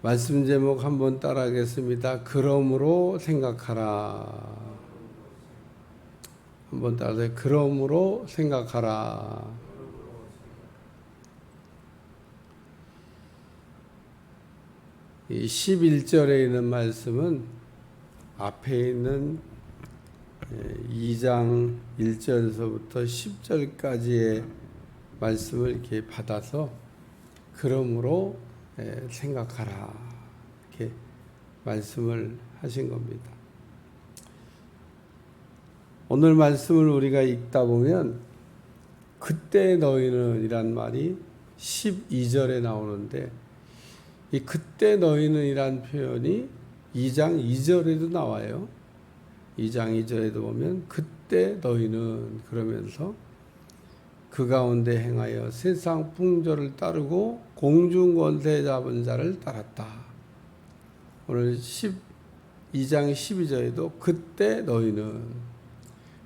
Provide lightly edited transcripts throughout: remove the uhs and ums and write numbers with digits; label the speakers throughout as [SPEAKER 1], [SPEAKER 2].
[SPEAKER 1] 말씀 제목 한번 따라하겠습니다. 그러므로 생각하라. 한번 따라서 그러므로 생각하라. 이 11절에 있는 말씀은 앞에 있는 2장 1절에서부터 10절까지의 말씀을 이렇게 받아서 그러므로 생각하라 이렇게 말씀을 하신 겁니다. 오늘 말씀을 우리가 읽다 보면 그때 너희는 이란 말이 12절에 나오는데 이 그때 너희는 이란 표현이 2장 2절에도 나와요. 2장 2절에도 보면 그때 너희는 그러면서 그 가운데 행하여 세상 풍조를 따르고 공중 권세 잡은 자를 따랐다. 오늘 12장 12절에도 그때 너희는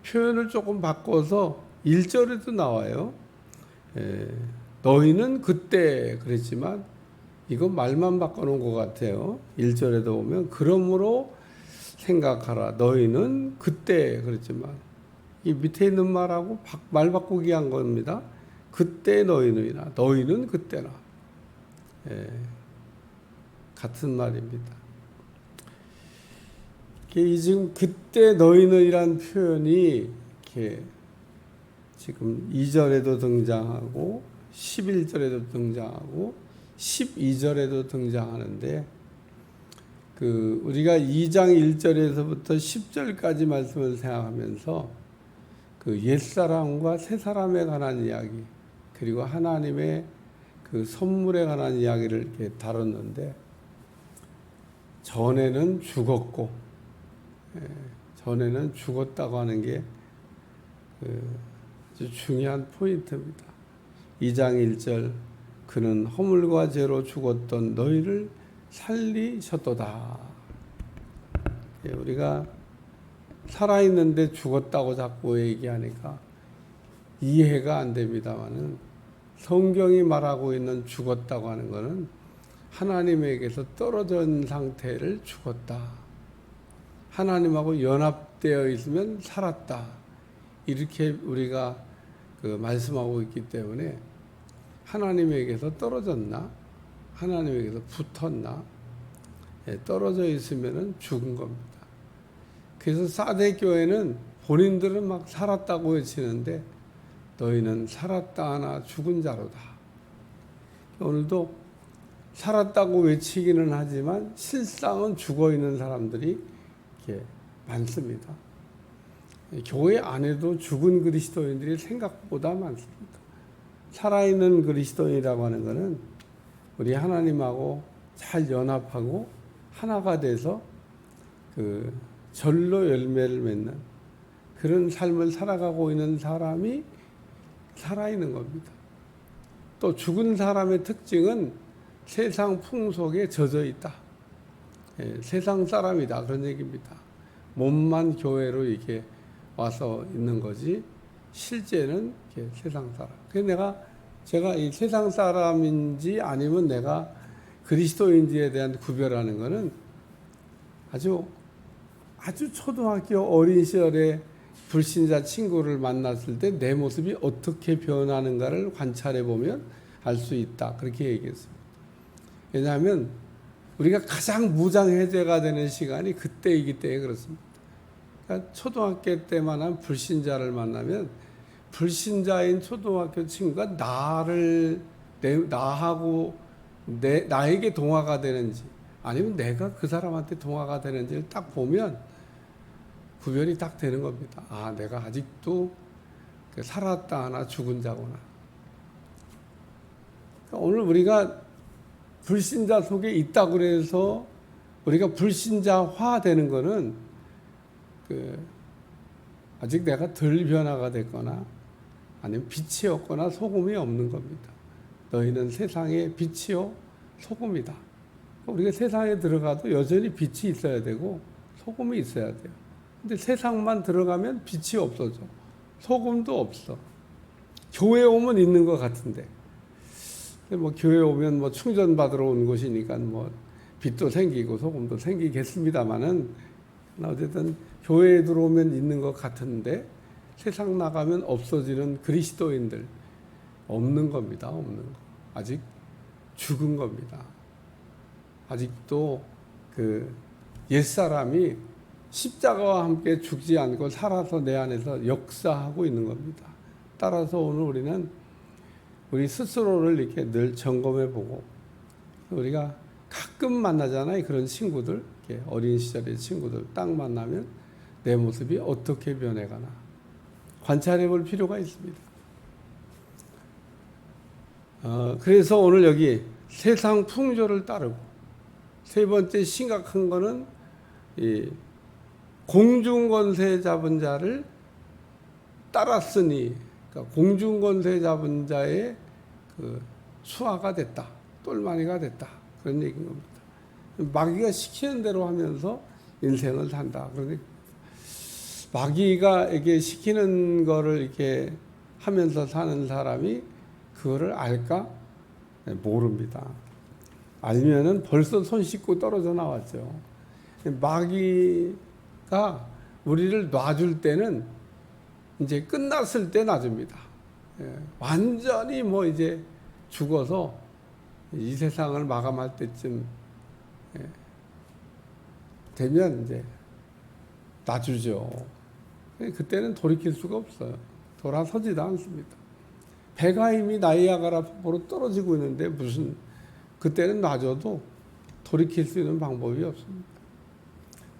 [SPEAKER 1] 표현을 조금 바꿔서 1절에도 나와요. 너희는 그때 그랬지만 이건 말만 바꿔놓은 것 같아요. 1절에도 보면 그러므로 생각하라. 너희는 그때 그랬지만 이 밑에 있는 말하고 말 바꾸기 한 겁니다. 그때 너희는이나 너희는 그때나 같은 말입니다. 이 지금 그때 너희는이란 표현이 이렇게 지금 2절에도 등장하고 11절에도 등장하고 12절에도 등장하는데 우리가 2장 1절에서부터 10절까지 말씀을 생각하면서 그 옛사람과 새사람에 관한 이야기 그리고 하나님의 그 선물에 관한 이야기를 이렇게 다뤘는데 전에는 죽었고 전에는 죽었다고 하는 게 아주 중요한 포인트입니다. 2장 1절 그는 허물과 죄로 죽었던 너희를 살리셨도다. 우리가 살아있는데 죽었다고 자꾸 얘기하니까 이해가 안 됩니다만은 성경이 말하고 있는 죽었다고 하는 것은 하나님에게서 떨어져 있는 상태를 죽었다. 하나님하고 연합되어 있으면 살았다. 이렇게 우리가 말씀하고 있기 때문에 하나님에게서 떨어졌나? 하나님에게서 붙었나? 떨어져 있으면 죽은 겁니다. 그래서 사대 교회는 본인들은 막 살았다고 외치는데 너희는 살았다 하나 죽은 자로다. 오늘도 살았다고 외치기는 하지만 실상은 죽어 있는 사람들이 이렇게 많습니다. 교회 안에도 죽은 그리스도인들이 생각보다 많습니다. 살아있는 그리스도인이라고 하는 것은 우리 하나님하고 잘 연합하고 하나가 돼서 절로 열매를 맺는 그런 삶을 살아가고 있는 사람이 살아있는 겁니다. 또 죽은 사람의 특징은 세상 풍속에 젖어 있다. 세상 사람이다 그런 얘기입니다. 몸만 교회로 이렇게 와서 있는 거지 실제는 이렇게 세상 사람. 그래서 제가 이 세상 사람인지 아니면 내가 그리스도인지에 대한 구별하는 것은 아주 초등학교 어린 시절에 불신자 친구를 만났을 때 내 모습이 어떻게 변하는가를 관찰해 보면 알 수 있다. 그렇게 얘기했습니다. 왜냐하면 우리가 가장 무장해제가 되는 시간이 그때이기 때문에 그렇습니다. 그러니까 초등학교 때만한 불신자를 만나면 불신자인 초등학교 친구가 나에게 동화가 되는지 아니면 내가 그 사람한테 동화가 되는지를 딱 보면 구별이 딱 되는 겁니다. 아, 내가 아직도 살았다 하나 죽은 자구나. 그러니까 오늘 우리가 불신자 속에 있다고 그래서 우리가 불신자화 되는 거는 아직 내가 덜 변화가 됐거나 아니면 빛이 없거나 소금이 없는 겁니다. 너희는 세상의 빛이요 소금이다. 우리가 세상에 들어가도 여전히 빛이 있어야 되고 소금이 있어야 돼요. 근데 세상만 들어가면 빛이 없어져. 소금도 없어. 교회 오면 있는 것 같은데. 뭐 교회 오면 뭐 충전 받으러 온 곳이니까 뭐 빛도 생기고 소금도 생기겠습니다만은 어쨌든 교회에 들어오면 있는 것 같은데 세상 나가면 없어지는 그리스도인들 없는 겁니다. 없는 거. 아직 죽은 겁니다. 아직도 그 옛사람이 십자가와 함께 죽지 않고 살아서 내 안에서 역사하고 있는 겁니다. 따라서 오늘 우리는 우리 스스로를 이렇게 늘 점검해 보고, 우리가 가끔 만나잖아요. 그런 친구들, 이렇게 어린 시절의 친구들 딱 만나면 내 모습이 어떻게 변해가나 관찰해 볼 필요가 있습니다. 그래서 오늘 여기 세상 풍조를 따르고, 세 번째 심각한 거는 이 공중권세 잡은 자를 따랐으니, 그러니까 공중권세 잡은 자의 그 수하가 됐다, 똘마니가 됐다, 그런 얘기인 겁니다. 마귀가 시키는 대로 하면서 인생을 산다. 그러니 마귀가 이게 시키는 거를 이렇게 하면서 사는 사람이 그거를 알까? 모릅니다. 알면은 벌써 손 씻고 떨어져 나왔죠. 마귀가 우리를 놔줄 때는 이제 끝났을 때 놔줍니다. 완전히 뭐 이제 죽어서 이 세상을 마감할 때쯤 되면 이제 놔주죠. 그때는 돌이킬 수가 없어요. 돌아서지도 않습니다. 배가 이미 나이아가라 폭포로 떨어지고 있는데 무슨 그때는 놔줘도 돌이킬 수 있는 방법이 없습니다.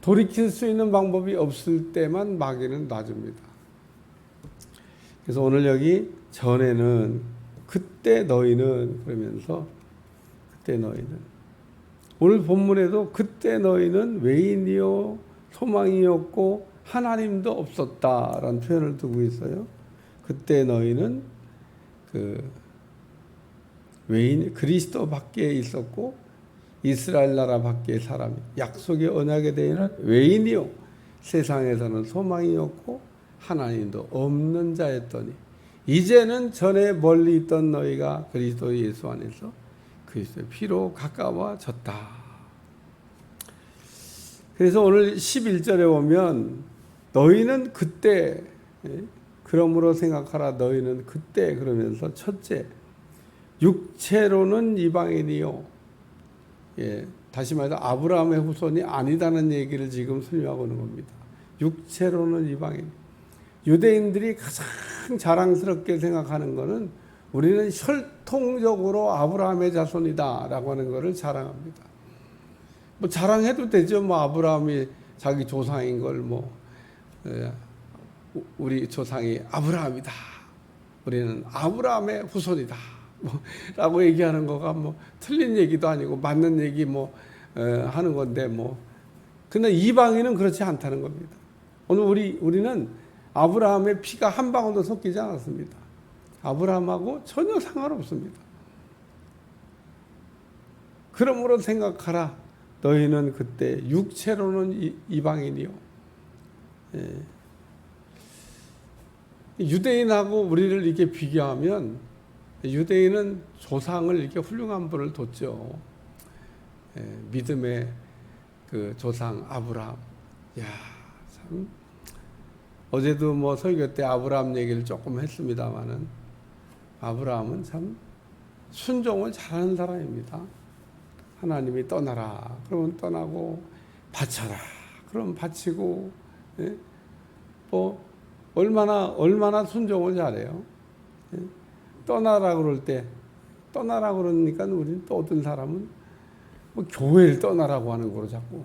[SPEAKER 1] 돌이킬 수 있는 방법이 없을 때만 마귀는 놔줍니다. 그래서 오늘 여기 전에는 그때 너희는 그러면서 그때 너희는 오늘 본문에도 그때 너희는 외인이요 소망이었고 하나님도 없었다라는 표현을 두고 있어요. 그때 너희는 그 외인 그리스도 밖에 있었고 이스라엘 나라 밖에 사람이 약속의 언약에 대해는 외인이요 세상에서는 소망이었고 하나님도 없는 자였더니 이제는 전에 멀리 있던 너희가 그리스도 예수 안에서 그리스도의 피로 가까워졌다. 그래서 오늘 11절에 보면 너희는 그때 그러므로 생각하라 너희는 그때 그러면서 첫째 육체로는 이방인이요. 다시 말해서 아브라함의 후손이 아니다는 얘기를 지금 설명하고 있는 겁니다. 육체로는 이방인. 유대인들이 가장 자랑스럽게 생각하는 것은 우리는 혈통적으로 아브라함의 자손이다라고 하는 것을 자랑합니다. 뭐 자랑해도 되죠. 뭐 아브라함이 자기 조상인 걸 뭐 우리 조상이 아브라함이다. 우리는 아브라함의 후손이다. 라고 얘기하는 거가 뭐 틀린 얘기도 아니고 맞는 얘기 뭐 하는 건데 뭐 근데 이방인은 그렇지 않다는 겁니다. 오늘 우리는 아브라함의 피가 한 방울도 섞이지 않았습니다. 아브라함하고 전혀 상관없습니다. 그러므로 생각하라 너희는 그때 육체로는 이방인이요. 유대인하고 우리를 이렇게 비교하면 유대인은 조상을 이렇게 훌륭한 분을 뒀죠. 믿음의 그 조상 아브라함. 야, 참 어제도 뭐 설교 때 아브라함 얘기를 조금 했습니다만은 아브라함은 참 순종을 잘하는 사람입니다. 하나님이 떠나라 그러면 떠나고 바쳐라 그러면 바치고 뭐 얼마나 순종을 잘해요. 떠나라 그럴 때 떠나라 그러니까 우리는 또 어떤 사람은 뭐 교회를 떠나라고 하는 거로 자꾸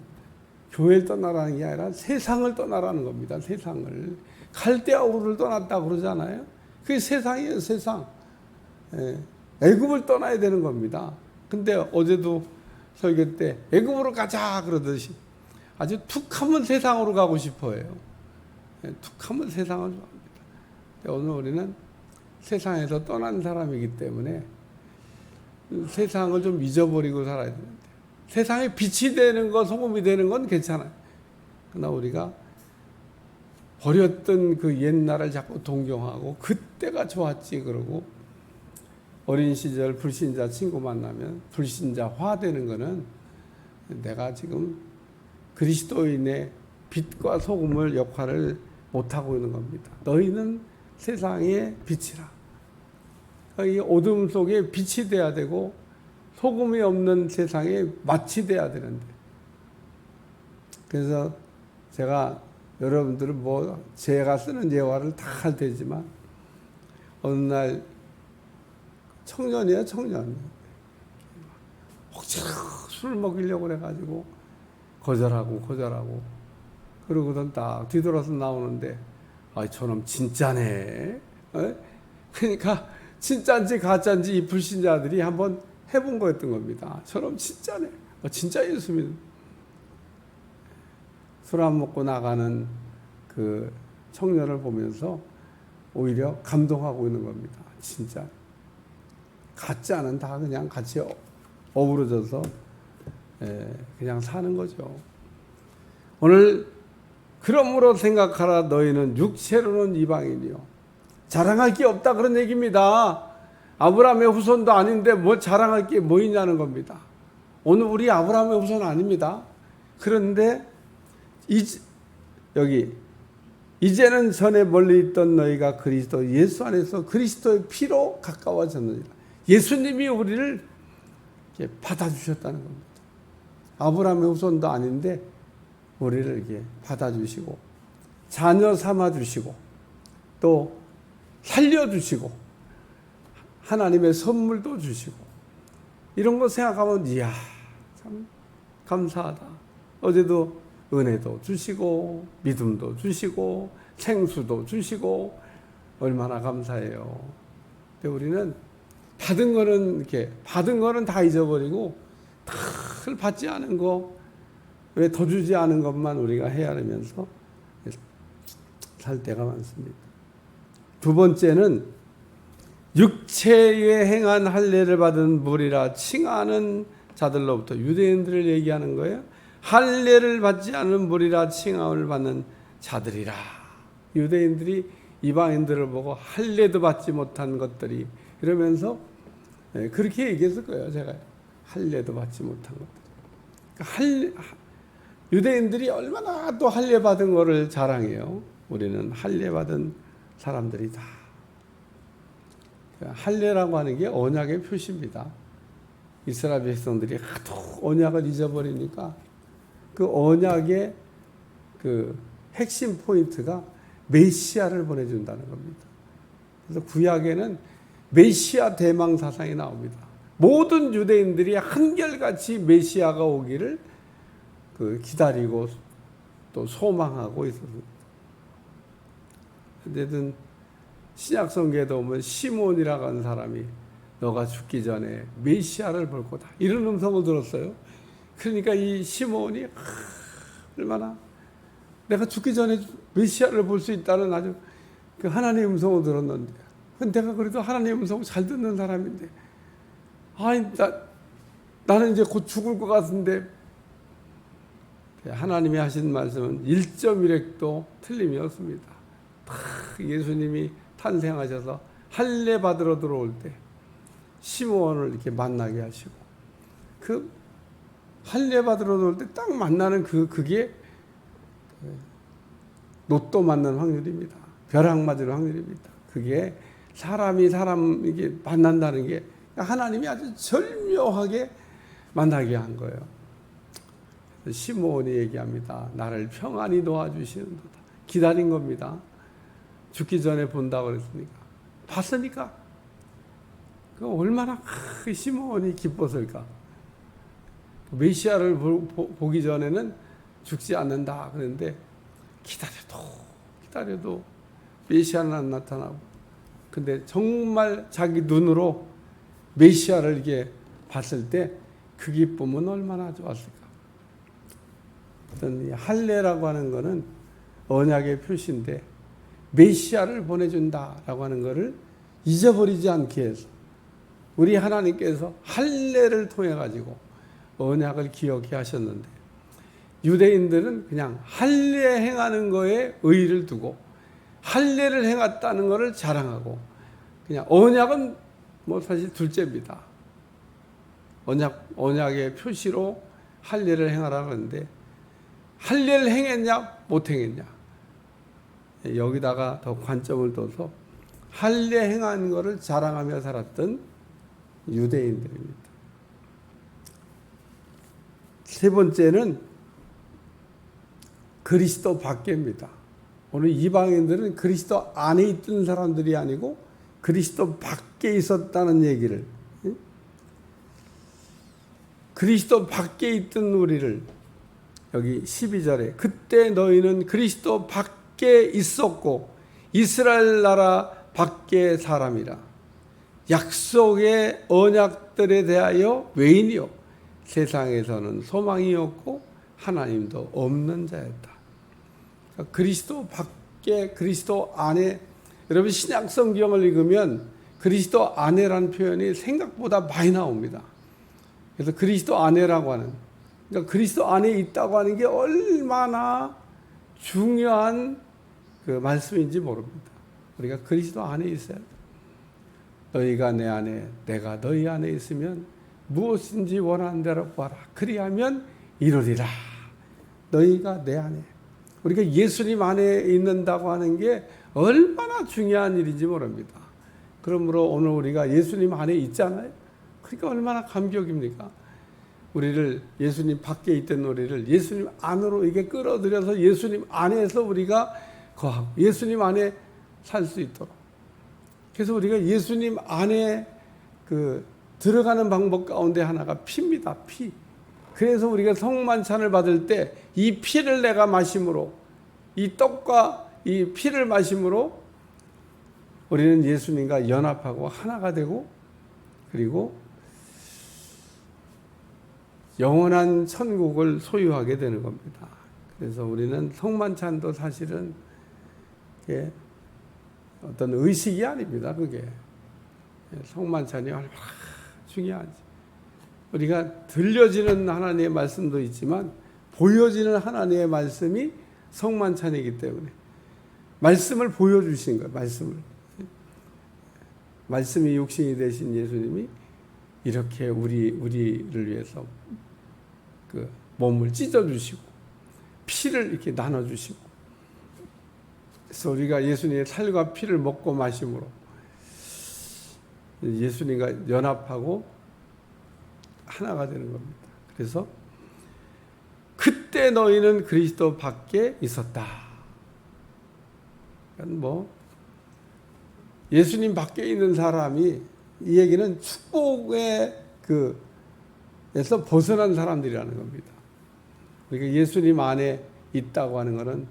[SPEAKER 1] 교회를 떠나라는 게 아니라 세상을 떠나라는 겁니다. 세상을 갈대아 우르를 떠났다 그러잖아요. 그게 세상이에요. 세상. 애굽을 떠나야 되는 겁니다. 근데 어제도 설교 때 애굽으로 가자 그러듯이 아주 툭하면 세상으로 가고 싶어요. 툭하면 세상을 좋아합니다. 오늘 우리는 세상에서 떠난 사람이기 때문에 세상을 좀 잊어버리고 살아야 되는데 세상에 빛이 되는 거 소금이 되는 건 괜찮아요. 그러나 우리가 버렸던 그 옛날을 자꾸 동경하고 그때가 좋았지 그러고 어린 시절 불신자 친구 만나면 불신자화 되는 거는 내가 지금 그리스도인의 빛과 소금을 역할을 못하고 있는 겁니다. 너희는 세상의 빛이라. 이 어둠 속에 빛이 돼야 되고 소금이 없는 세상에 맛이 돼야 되는데, 그래서 제가 여러분들은 뭐 제가 쓰는 예화를 다 할 테지만 어느 날 청년이에요, 청년. 억지로 술 먹이려고 그래가지고 거절하고 그러고선 딱 뒤돌아서 나오는데, 아, 저놈 진짜네. 그러니까 진짜인지 가짜인지 이 불신자들이 한번 해본 거였던 겁니다. 저놈 진짜네. 진짜 예수 믿는. 술 안 먹고 나가는 그 청년을 보면서 오히려 감동하고 있는 겁니다. 진짜. 가짜는 다 그냥 같이 어우러져서 그냥 사는 거죠. 오늘 그러므로 생각하라. 너희는 육체로는 이방인이요 자랑할 게 없다, 그런 얘기입니다. 아브라함의 후손도 아닌데 뭐 자랑할 게 뭐 있냐는 겁니다. 오늘 우리 아브라함의 후손 아닙니다. 그런데 여기 이제는 전에 멀리 있던 너희가 그리스도 예수 안에서 그리스도의 피로 가까워졌느니라. 예수님이 우리를 이렇게 받아주셨다는 겁니다. 아브라함의 후손도 아닌데 우리를 이렇게 받아주시고 자녀 삼아주시고 또 살려주시고 하나님의 선물도 주시고, 이런 거 생각하면 이야 참 감사하다. 어제도 은혜도 주시고 믿음도 주시고 생수도 주시고 얼마나 감사해요. 근데 우리는 받은 거는 다 잊어버리고 다 받지 않은 거, 왜 더 주지 않은 것만 우리가 헤아리면서 살 때가 많습니다. 두 번째는 육체에 행한 할례를 받은 무리라 칭하는 자들로부터, 유대인들을 얘기하는 거예요. 할례를 받지 않은 무리라 칭함을 받는 자들이라. 유대인들이 이방인들을 보고 할례도 받지 못한 것들이, 이러면서 그렇게 얘기했을 거예요. 제가 할례도 받지 못한 것들. 그러니까 유대인들이 얼마나 또 할례 받은 거를 자랑해요. 우리는 할례 받은 사람들이다. 할례라고 하는 게 언약의 표시입니다. 이스라엘 백성들이 하도 언약을 잊어버리니까 그 언약의 그 핵심 포인트가 메시아를 보내준다는 겁니다. 그래서 구약에는 메시아 대망 사상이 나옵니다. 모든 유대인들이 한결같이 메시아가 오기를 기다리고 또 소망하고 있었습니다. 그런데 신약 성경에도 보면 시몬이라고 하는 사람이 너가 죽기 전에 메시아를 볼 거다, 이런 음성을 들었어요. 그러니까 이 시몬이 얼마나 내가 죽기 전에 메시아를 볼 수 있다는 아주 그 하나님의 음성을 들었는데, 내가 그래도 하나님의 음성을 잘 듣는 사람인데, 나는 이제 곧 죽을 것 같은데, 하나님이 하신 말씀은 1.1획도 틀림이 없습니다. 예수님이 탄생하셔서 할례 받으러 들어올 때 시몬을 이렇게 만나게 하시고, 그 할례 받으러 들어올 때 딱 만나는 그게 로또 맞는 확률입니다. 벼락 맞을 확률입니다. 그게 사람이 사람에게 만난다는 게 하나님이 아주 절묘하게 만나게 한 거예요. 시몬이 얘기합니다. 나를 평안히 도와주시는도다. 기다린 겁니다. 죽기 전에 본다고 그랬으니까. 봤으니까. 그 얼마나 시몬이 기뻤을까. 메시아를 보기 전에는 죽지 않는다 그랬는데, 기다려도 메시아는 안 나타나고, 근데 정말 자기 눈으로 메시아를 이렇게 봤을 때 그 기쁨은 얼마나 좋았을까. 할례라고 하는 것은 언약의 표시인데, 메시아를 보내준다라고 하는 것을 잊어버리지 않게 해서 우리 하나님께서 할례를 통해 가지고 언약을 기억해 하셨는데, 유대인들은 그냥 할례 행하는 거에 의의를 두고 할례를 행했다는 것을 자랑하고, 그냥 언약은 뭐 사실 둘째입니다. 언약의 표시로 할례를 행하라 그러는데 할례를 행했냐 못 행했냐, 여기다가 더 관점을 둬서 할례 행한 것을 자랑하며 살았던 유대인들입니다. 세 번째는 그리스도 밖에입니다. 오늘 이방인들은 그리스도 안에 있던 사람들이 아니고 그리스도 밖에 있었다는 얘기를, 그리스도 밖에 있던 우리를 여기 12절에 그때 너희는 그리스도 밖에 있었고 이스라엘 나라 밖의 사람이라, 약속의 언약들에 대하여 외인이요 세상에서는 소망이 없고 하나님도 없는 자였다. 그러니까 그리스도 밖에 그리스도 안에, 여러분 신약 성경을 읽으면 그리스도 안에라는 표현이 생각보다 많이 나옵니다. 그래서 그리스도 안에라고 하는, 그러니까 그리스도 안에 있다고 하는 게 얼마나 중요한 그 말씀인지 모릅니다. 우리가 그리스도 안에 있어야 돼. 너희가 내 안에 내가 너희 안에 있으면 무엇인지 원하는 대로 구하라. 그리하면 이루리라. 너희가 내 안에. 우리가 예수님 안에 있는다고 하는 게 얼마나 중요한 일인지 모릅니다. 그러므로 오늘 우리가 예수님 안에 있잖아요. 그러니까 얼마나 감격입니까? 우리를 예수님 밖에 있던 우리를 예수님 안으로 이게 끌어들여서 예수님 안에서 우리가 거하고 예수님 안에 살 수 있도록. 그래서 우리가 예수님 안에 그 들어가는 방법 가운데 하나가 피입니다. 피. 그래서 우리가 성만찬을 받을 때 이 피를 내가 마심으로, 이 떡과 이 피를 마심으로 우리는 예수님과 연합하고 하나가 되고, 그리고 영원한 천국을 소유하게 되는 겁니다. 그래서 우리는 성만찬도 사실은 어떤 의식이 아닙니다. 그게 성만찬이 얼마나 중요한지. 우리가 들려지는 하나님의 말씀도 있지만 보여지는 하나님의 말씀이 성만찬이기 때문에 말씀을 보여주신 거예요. 말씀이 육신이 되신 예수님이 이렇게 우리를 위해서 그 몸을 찢어주시고 피를 이렇게 나눠주시고, 그래서 우리가 예수님의 살과 피를 먹고 마심으로 예수님과 연합하고 하나가 되는 겁니다. 그래서 그때 너희는 그리스도 밖에 있었다. 그러니까 예수님 밖에 있는 사람이, 이 얘기는 축복의 에서 벗어난 사람들이라는 겁니다. 그러니까 예수님 안에 있다고 하는 것은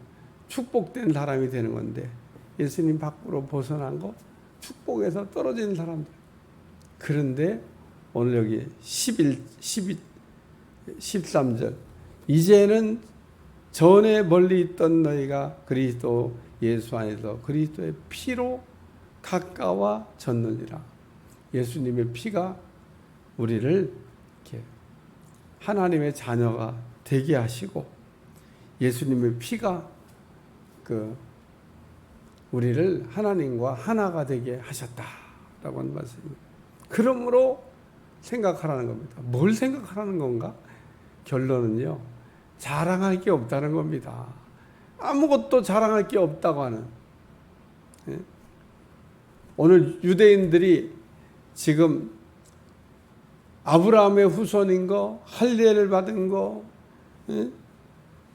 [SPEAKER 1] 축복된 사람이 되는 건데, 예수님 밖으로 벗어난 거, 축복에서 떨어진 사람들. 그런데 오늘 여기 13절 이제는 전에 멀리 있던 너희가 그리스도 예수 안에서 그리스도의 피로 가까워졌느니라. 예수님의 피가 우리를 이렇게 하나님의 자녀가 되게 하시고, 예수님의 피가 우리를 하나님과 하나가 되게 하셨다라고 하는 말씀입니다. 그러므로 생각하라는 겁니다. 뭘 생각하라는 건가? 결론은요, 자랑할 게 없다는 겁니다. 아무것도 자랑할 게 없다고 하는. 오늘 유대인들이 지금 아브라함의 후손인 거, 할례를 받은 거,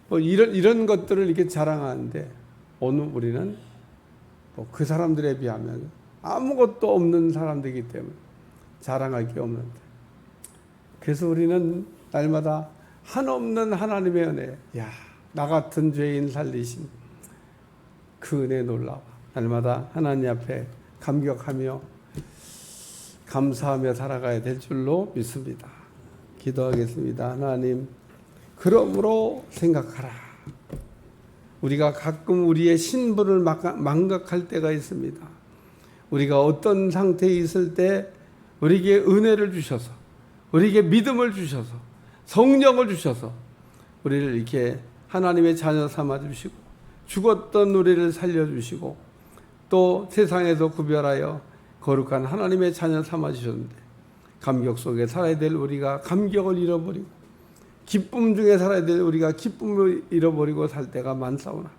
[SPEAKER 1] 뭐 이런 것들을 이렇게 자랑하는데, 오늘 우리는 그 사람들에 비하면 아무것도 없는 사람들이기 때문에 자랑할 게 없는데, 그래서 우리는 날마다 한없는 하나님의 은혜, 나 같은 죄인 살리신 그 은혜 놀라워 날마다 하나님 앞에 감격하며 감사하며 살아가야 될 줄로 믿습니다. 기도하겠습니다. 하나님, 그러므로 생각하라. 우리가 가끔 우리의 신분을 망각할 때가 있습니다. 우리가 어떤 상태에 있을 때 우리에게 은혜를 주셔서, 우리에게 믿음을 주셔서, 성령을 주셔서 우리를 이렇게 하나님의 자녀 삼아 주시고, 죽었던 우리를 살려주시고, 또 세상에서 구별하여 거룩한 하나님의 자녀 삼아 주셨는데, 감격 속에 살아야 될 우리가 감격을 잃어버리고 기쁨 중에 살아야 될 우리가 기쁨을 잃어버리고 살 때가 많사오나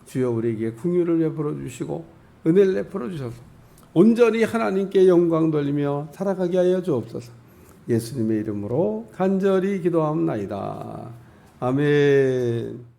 [SPEAKER 1] 주여 우리에게 긍휼을 베풀어 주시고 은혜를 베풀어 주셔서 온전히 하나님께 영광 돌리며 살아가게 하여 주옵소서. 예수님의 이름으로 간절히 기도하옵나이다. 아멘.